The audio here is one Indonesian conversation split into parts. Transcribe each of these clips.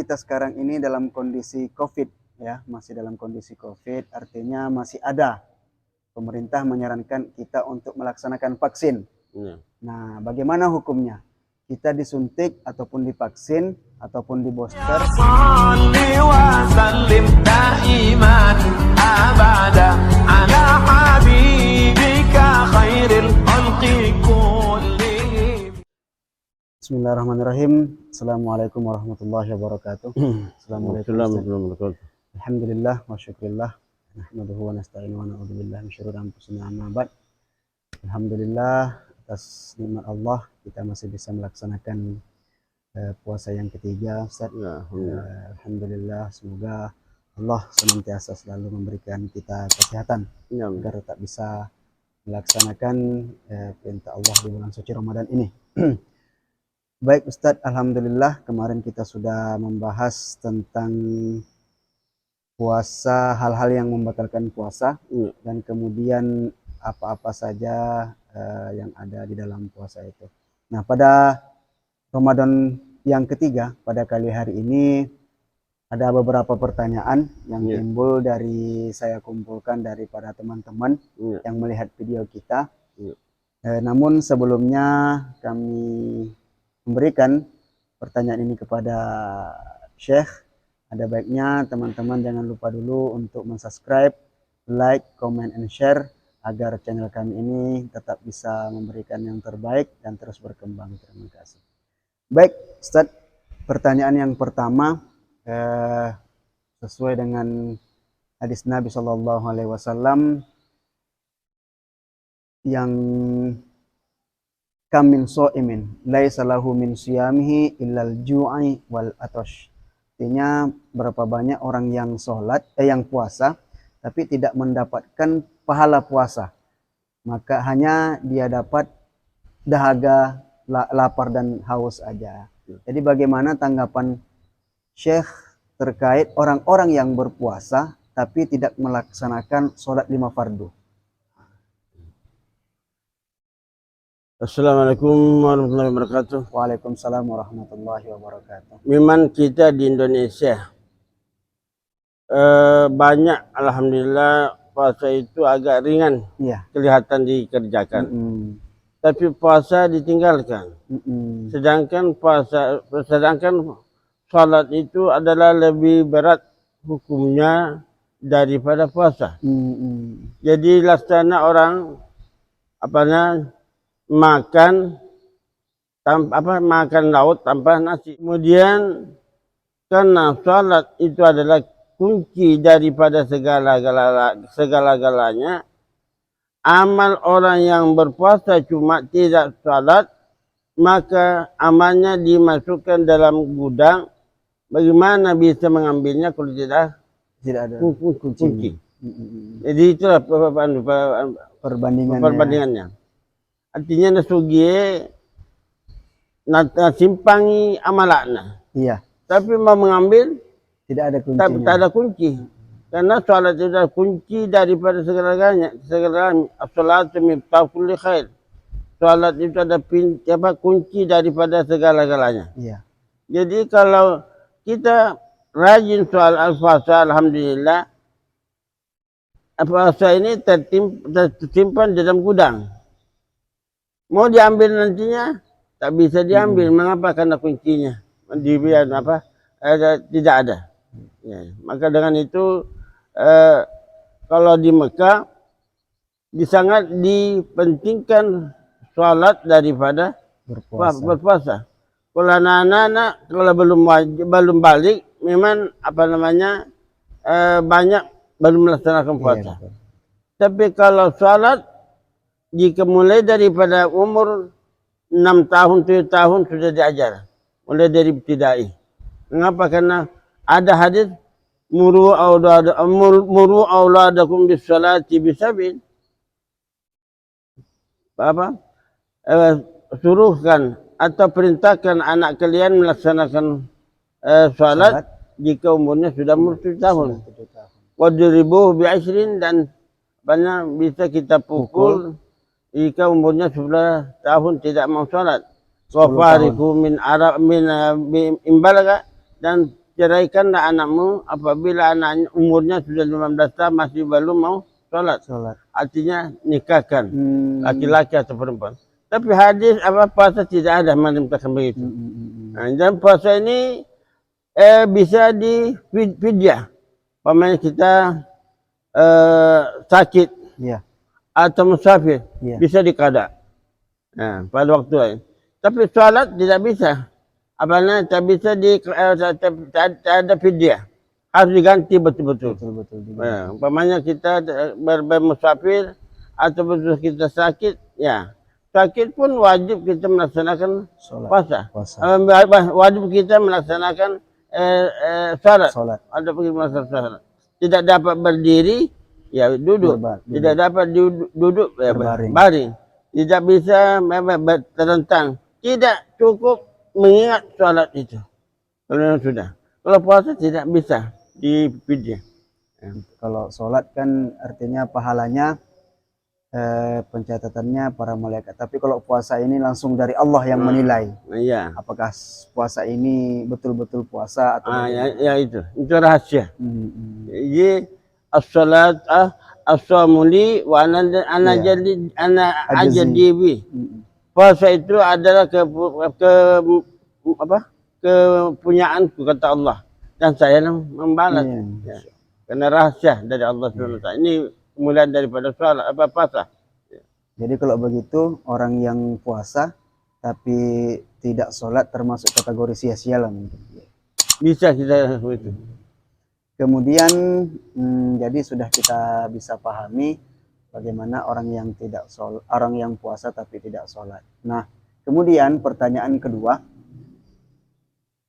kita sekarang ini dalam kondisi COVID ya, masih dalam kondisi COVID, artinya masih ada pemerintah menyarankan kita untuk melaksanakan vaksin. Nah, bagaimana hukumnya? Kita disuntik ataupun divaksin ataupun di booster. Bismillahirrahmanirrahim. Assalamualaikum warahmatullahi wabarakatuh. Assalamualaikum warahmatullahi wabarakatuh. Alhamdulillah wa syukurillah. Nahmaduhu wa nasta'inu wa na'udzu billahi min syururi anfusina amma ba'd. Alhamdulillah atas nikmat Allah kita masih bisa melaksanakan puasa yang ketiga, Ustaz. Alhamdulillah, semoga Allah senantiasa selalu memberikan kita kesehatan agar tetap bisa melaksanakan perintah Allah di bulan suci Ramadan ini. Baik Ustadz, alhamdulillah kemarin kita sudah membahas tentang puasa, hal-hal yang membatalkan puasa dan kemudian apa-apa saja yang ada di dalam puasa itu. Nah, pada Ramadan yang ketiga, pada kali hari ini ada beberapa pertanyaan yang timbul dari saya kumpulkan dari para teman-teman yang melihat video kita. Namun sebelumnya kami memberikan pertanyaan ini kepada Syekh, ada baiknya teman-teman jangan lupa dulu untuk mensubscribe, like, comment, and share agar channel kami ini tetap bisa memberikan yang terbaik dan terus berkembang. Terima kasih. Baik Ustadz, pertanyaan yang pertama sesuai dengan hadis Nabi SAW yang kam min sha'imin laisa lahu min siyamihi illal ju'i wal atash. Artinya berapa banyak orang yang sholat yang puasa tapi tidak mendapatkan pahala puasa, maka hanya dia dapat dahaga, lapar dan haus aja. Jadi bagaimana tanggapan Syekh terkait orang-orang yang berpuasa tapi tidak melaksanakan sholat 5 fardu? Assalamualaikum warahmatullahi wabarakatuh. Waalaikumsalam warahmatullahi wabarakatuh. Memang kita di Indonesia banyak, alhamdulillah, puasa itu agak ringan, kelihatan dikerjakan. Tapi puasa ditinggalkan. Sedangkan sholat itu adalah lebih berat hukumnya daripada puasa. Jadi laksana orang makan laut tanpa nasi. Kemudian karena salat itu adalah kunci daripada segala-galanya, amal orang yang berpuasa cuma tidak salat, maka amalnya dimasukkan dalam gudang. Bagaimana bisa mengambilnya kalau tidak ada kunci? Jadi itulah perbandingannya. Artinya nasugie simpangi amalakna. Iya. Tapi mau mengambil tidak ada kuncinya. Tak ada kunci. Karena salat itu adalah kunci daripada segalanya. As-salatu miftahul kulli khair. Salat itu ada kunci daripada segala-galanya. Iya. Jadi kalau kita rajin soal al-puasa, alhamdulillah, puasa ini tersimpan dalam gudang. Mau diambil nantinya tak bisa diambil. Mengapa? Karena kuncinya tidak ada. Ya. Maka dengan itu kalau di Mekah sangat dipentingkan sholat daripada berpuasa. Kalau anak-anak kalau belum balik, memang banyak belum melaksanakan puasa. Tapi kalau sholat jika mulai daripada umur 6 tahun, 7 tahun sudah diajar. Mulai dari ibtidai. Mengapa? Karena ada hadis muru auladakum bis salati bisabin. Suruhkan atau perintahkan anak kalian melaksanakan salat jika umurnya sudah umur 7 tahun. Wadribuhu bi 20 dan bisa kita pukul jika umurnya 10 tahun tidak mau sholat. Wafariku min imbalaga, dan ceraikanlah anakmu apabila anaknya umurnya sudah 15 tahun masih belum mau sholat. Sholat. Artinya nikahkan Hmm. laki-laki atau perempuan. Tapi hadis puasa tidak ada memerintahkan begitu. Nah, dan puasa ini bisa di fidyah. Pemain kita sakit Iya. atau musafir Iya. bisa dikada. Nah, pada waktu lain. Tapi sholat tidak bisa. Apalagi tak bisa tak ada fidyah. Harus diganti betul-betul. Betul juga. Nah, umpamanya kita bermusafir atau betul kita sakit, ya sakit pun wajib kita melaksanakan Sholat. puasa. Wajib kita melaksanakan sholat. Ada pergi melaksanakan sholat. Tidak dapat berdiri, ya duduk. Tidak dapat duduk, ya baring. Tidak bisa terentang. Tidak cukup mengingat sholat itu. Kalau sudah. Kalau puasa tidak bisa dipidah. Kalau sholat kan artinya pahalanya pencatatannya para malaikat. Tapi kalau puasa ini langsung dari Allah yang menilai. Iya. Apakah puasa ini betul-betul puasa atau ya itu rahasia. Jadi as-salat as-samuli wa ana jadi bi. Puasa itu adalah kepunyaanku kata Allah dan saya membalas. Ya. Karena rahasia dari Allah SWT. Ini kemuliaan daripada sholat puasa. Jadi kalau begitu orang yang puasa tapi tidak sholat termasuk kategori sia-sia lah mungkin. Bisa kita itu. Kemudian jadi sudah kita bisa pahami bagaimana orang yang tidak sholat, orang yang puasa tapi tidak sholat. Nah, kemudian pertanyaan kedua,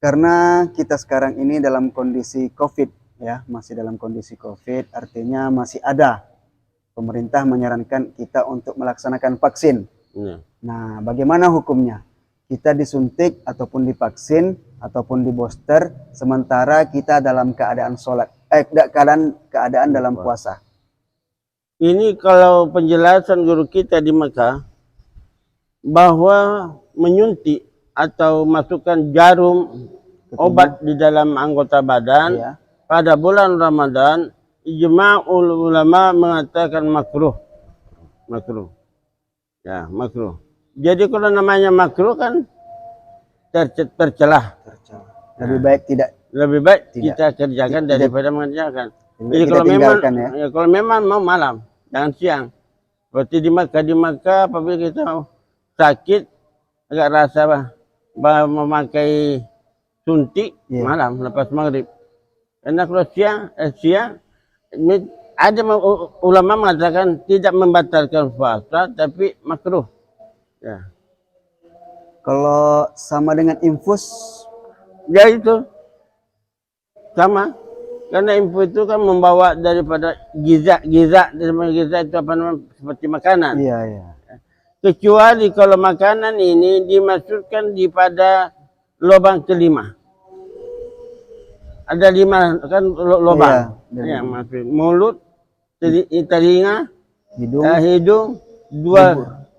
karena kita sekarang ini dalam kondisi COVID, ya masih dalam kondisi COVID, artinya masih ada pemerintah menyarankan kita untuk melaksanakan vaksin. Nah, bagaimana hukumnya? Kita disuntik ataupun divaksin ataupun di booster sementara kita dalam keadaan sholat, keadaan dalam puasa. Ini kalau penjelasan guru kita di Mekah bahwa menyuntik atau masukkan jarum obat di dalam anggota badan pada bulan Ramadan, ijma'ul ulama mengatakan makruh. Ya, makruh. Jadi kalau namanya makruh kan tercelah. Lebih baik tidak. Lebih baik kita kerjakan daripada mengerjakan. Jadi kalau memang mau malam, jangan siang. Seperti di Makkah apabila kita sakit agak rasa memakai suntik malam lepas maghrib. Karena kalau siang ada ulama mengatakan tidak membatalkan puasa tapi makruh. Ya. Kalau sama dengan infus, ya itu sama. Karena infus itu kan membawa daripada giza itu apa namanya seperti makanan. Iya. Kecuali kalau makanan ini dimasukkan di pada lubang kelima. Ada 5 kan lubang. Iya, masuk mulut, telinga, hidung,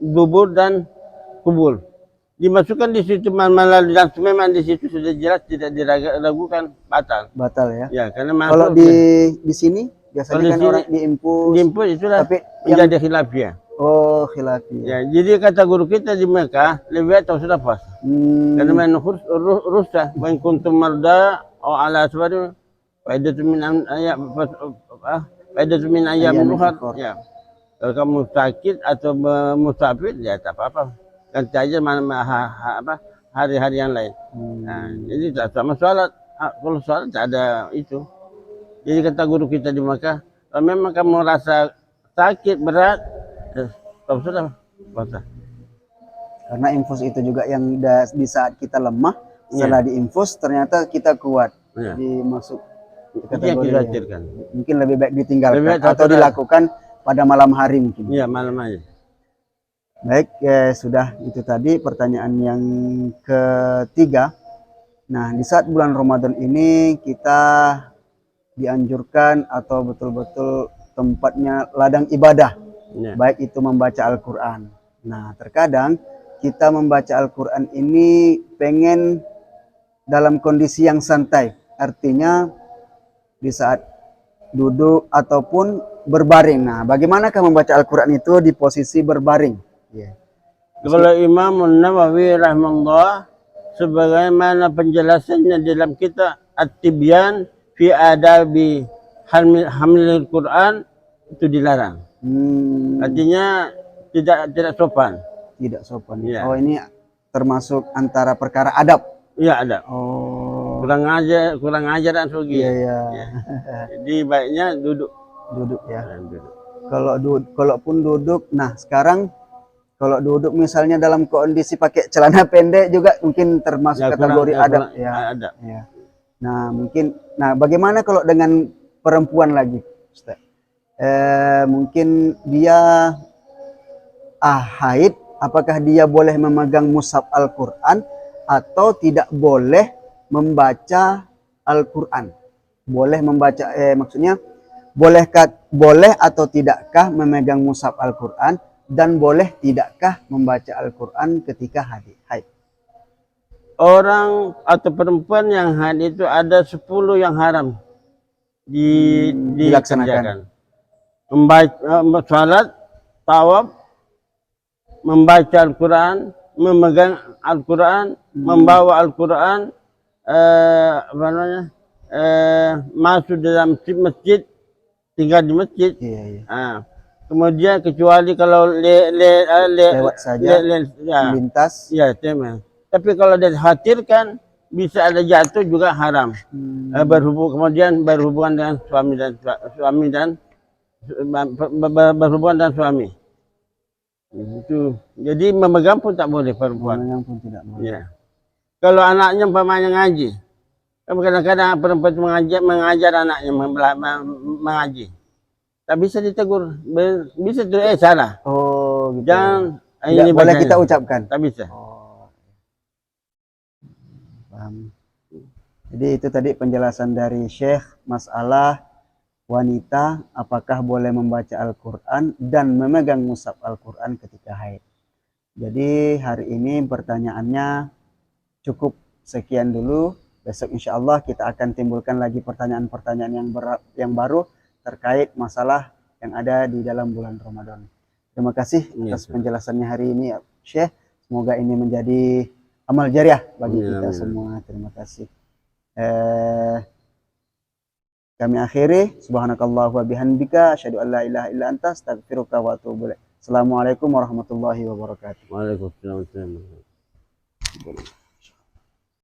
dubur dan kubur. Dimasukkan di situ melalui dan memang di situ sudah jelas tidak diragukan batal. Batal ya. Ya, karena kalau di sini biasanya kan orang diimpus itulah tapi menjadi khilafiyah. Oh, khilafiyah. Ya, jadi kata guru kita di Mekah lebih baik sudah puasa. Karena main rusa, main kuntum marda atau ala asbari faidatun min ayam ukhar. Ya. Kalau kamu sakit atau musafir ya tak apa-apa. Ganti aja hari-hari yang lain. Nah, jadi tak sama sholat. Kalau sholat tak ada itu. Jadi kata guru kita di Makkah, kalau memang kamu rasa sakit berat, sudah puasa. Karena infus itu juga yang di saat kita lemah, setelah diinfus ternyata kita kuat. Jadi masuk kategori yang mungkin lebih baik ditinggalkan atau dilakukan pada malam hari mungkin. Iya, malam aja. Baik, sudah itu tadi pertanyaan yang ketiga. Nah, di saat bulan Ramadan ini kita dianjurkan atau betul-betul tempatnya ladang ibadah, baik itu membaca Al-Quran. Nah, terkadang kita membaca Al-Quran ini pengen dalam kondisi yang santai, artinya di saat duduk ataupun berbaring. Nah, bagaimanakah membaca Al-Quran itu di posisi berbaring? Ya. Kalau Imam Nawawi rahimahullah, sebagaimana penjelasannya dalam kitab At-Tibyan fi Adabi Hamlil Quran, itu dilarang. Artinya tidak sopan. Tidak sopan. Ya. Oh, ini termasuk antara perkara adab. Iya, ada. Oh, Kurang ajaran sugi. iya, iya. Ya. Jadi baiknya duduk. Duduk ya. Duduk. Kalaupun duduk, nah sekarang kalau duduk misalnya dalam kondisi pakai celana pendek juga mungkin termasuk kategori adab ya. Ada. Ya. Nah bagaimana kalau dengan perempuan lagi, Ustaz? Mungkin dia haid, apakah dia boleh memegang mushaf Al-Quran atau tidak boleh membaca Al-Quran? Boleh membaca, maksudnya boleh atau tidakkah memegang mushaf Al-Quran, dan boleh tidakkah membaca Al-Quran ketika haid? Orang atau perempuan yang haid itu ada 10 yang haram dilaksanakan. Membaca salat, tawaf, membaca Al-Quran, memegang Al-Quran, membawa Al-Quran, masuk dalam masjid, tinggal di masjid. Iya, iya. Kemudian kecuali kalau lewat saja, melintas. Ya, tema. Tapi kalau dia khawatirkan bisa ada jatuh juga haram. Kemudian berhubungan dengan berhubungan dengan suami. Itu. Jadi memegang pun tak boleh perempuan. Memegang pun tidak boleh. Ya. Kalau anaknya umpamanya ngaji, kadang-kadang perempuan mengajar anaknya mengaji. Tak bisa ditegur, bisa tu salah. Oh, gitu. Jangan ini boleh kita ucapkan. Tak bisa. Oh. Paham. Jadi itu tadi penjelasan dari Syekh masalah wanita apakah boleh membaca Al-Quran dan memegang mushaf Al-Quran ketika haid. Jadi hari ini pertanyaannya cukup sekian dulu. Besok insya Allah kita akan timbulkan lagi pertanyaan-pertanyaan yang baru terkait masalah yang ada di dalam bulan Ramadan. Terima kasih atas penjelasannya hari ini, Syekh. Semoga ini menjadi amal jariah bagi kita semua. Terima kasih. Kami akhiri. Subhanakallah wa bihamdika asyhadu an la ilaha illa anta astaghfiruka wa atubu ilaik. Assalamualaikum warahmatullahi wabarakatuh. Waalaikumsalam.